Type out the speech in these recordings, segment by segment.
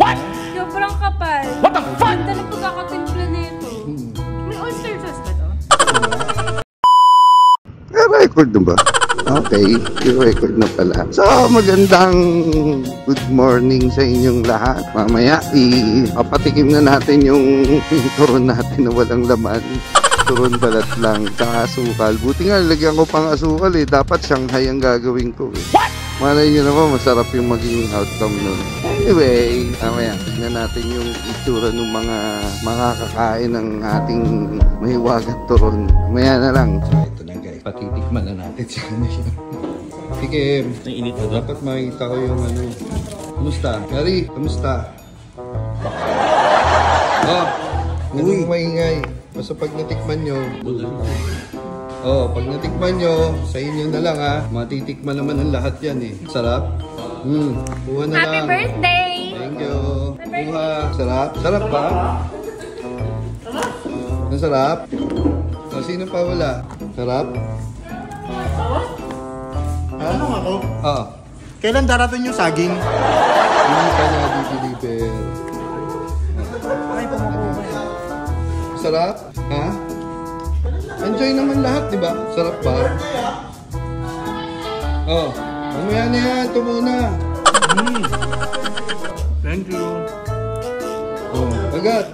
What? Sobrang kapal. What the fuck? Ganda ng pagkakatimpla nito. May oyster sauce ba to? Record na ba? Okay, record na pala. So, magandang good morning sa inyong lahat. Mamaya, ipapatikim na natin yung turon natin na walang laman. Turon balat lang, tsaka asukal. Buti nga, lagyan ko pang asukal eh. Dapat Shanghai ang gagawin ko eh. What? Malay nyo naman, masarap yung magiging outcome nun. Anyway, mamaya, tignan natin yung itsura ng mga makakakain ng ating mahiwagang turon. Mamaya na lang. So, ito na guys. Patitikman na natin sa kanila. Sige, dapat makita ko yung ano. Kamusta? Gary, kamusta? Oh, ganun maingay. Basta pag natikman nyo. Oh, pag natikman nyo, sa inyo na lang ha. Matitikman naman ang lahat yan eh. Sarap? Kuha na lang. Happy birthday! Thank you. Kuha. Sarap? Sarap ba? Masarap? O, sino pa wala? Sarap? Tanong ako, Ah. kailan darating yung saging? Hindi pa niya di-deliver. Sarap? Ha? Enjoy naman lahat, di ba? Sarap ba? Oh, mamaya na yan. Ito muna. Thank you. Oh, agad.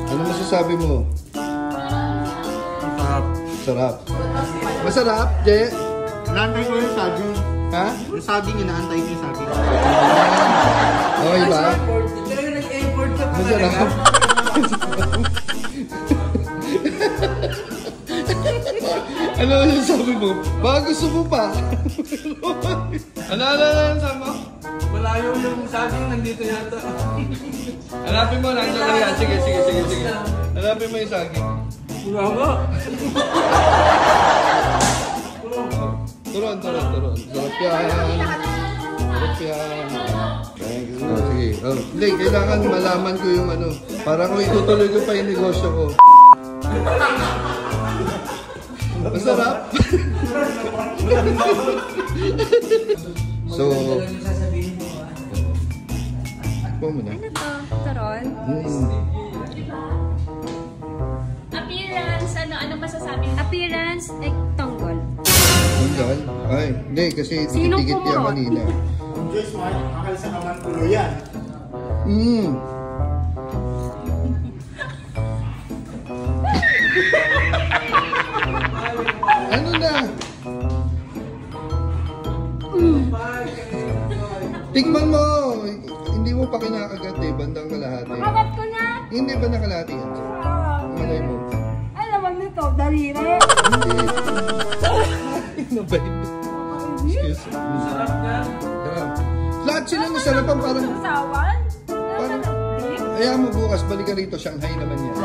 Ano masasabi mo? Sarap. Sarap. Masarap, Je? Inaantay ko yung saging. Ha? Yung saging, inaantay ko yung saging. Okay ba? Masarap. Ano yung sabi mo? Baka gusto mo pa. Ano sabi mo? Malayo yung saging, nandito yata. Hanapin mo, nandiyan ka yan. Sige. Hanapin mo yung saging. Wala nga. Turon. Sarap yan. Thank you. Oh, sige. Oh, hindi, kailangan malaman ko yung ano. Para kung itutuloy ko pa yung negosyo ko. Masarap. So, po mo na. Ano to? Turon? Appearance, ano masasabi? Appearance, tanggol. Tanggal? Ay, hindi, kasi Sinong tikit-tikit yan kumurot? kanina. Yung Joyce mo, akal sa naman tulo yan. Ano na? Tikman mo! Hindi mo pa kinakagat eh, bandang kalahati. Kagat ko na! Hindi ba nakalahati yan? Malay mo. Alam mo nito, daliri. Hindi. Ano ba yun? Excuse me. Sarap nga. Sarap. Lahat sila nasarapan parang... Sawan? Parang... Ayaw mo bukas, balik ka rito. Shanghai naman yan.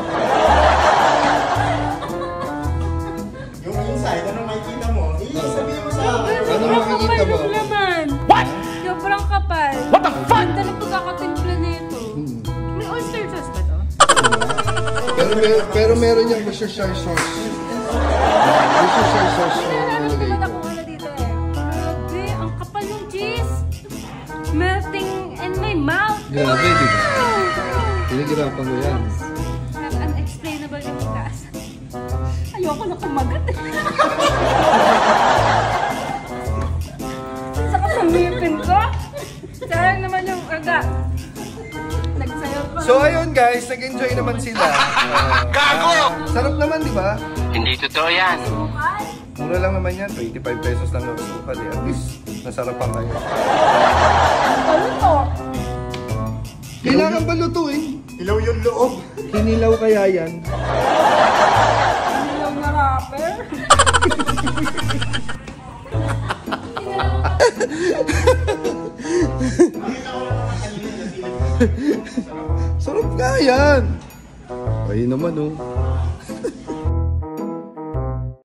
Yung inside, anong makikita mo? Sabihin mo sa akin. Ano makikita mo? What? Sobrang kapal. What the fuck? Ganda ng pagkakatimpla nito. May oyster sauce ba to? Pero meron yung Worcestershire sauce. Worcestershire sauce yung Alam nilagay naman ko. ako ano dito eh. Grabe, ang kapal ng cheese. Melting in my mouth. Grabe, di ba? Pinagirapan ko yan. Unexplainable yung taas. Ayoko na kumagat eh. Saka sa ngipin ko. Sayang naman yung aga. Nagsayaw pa. So ayun guys, nag-enjoy naman sila. Gago! Sarap naman, di ba? Hindi totoo yan. Sukal. Mura lang naman yan, 25 pesos lang ang sukal eh. At least, nasarapan kayo. Ano to? Kailangan ba lutuin? Ilaw yung loob. Hinilaw kaya yan? Ilaw na rapper. Sarap nga yan! Ayun naman oh.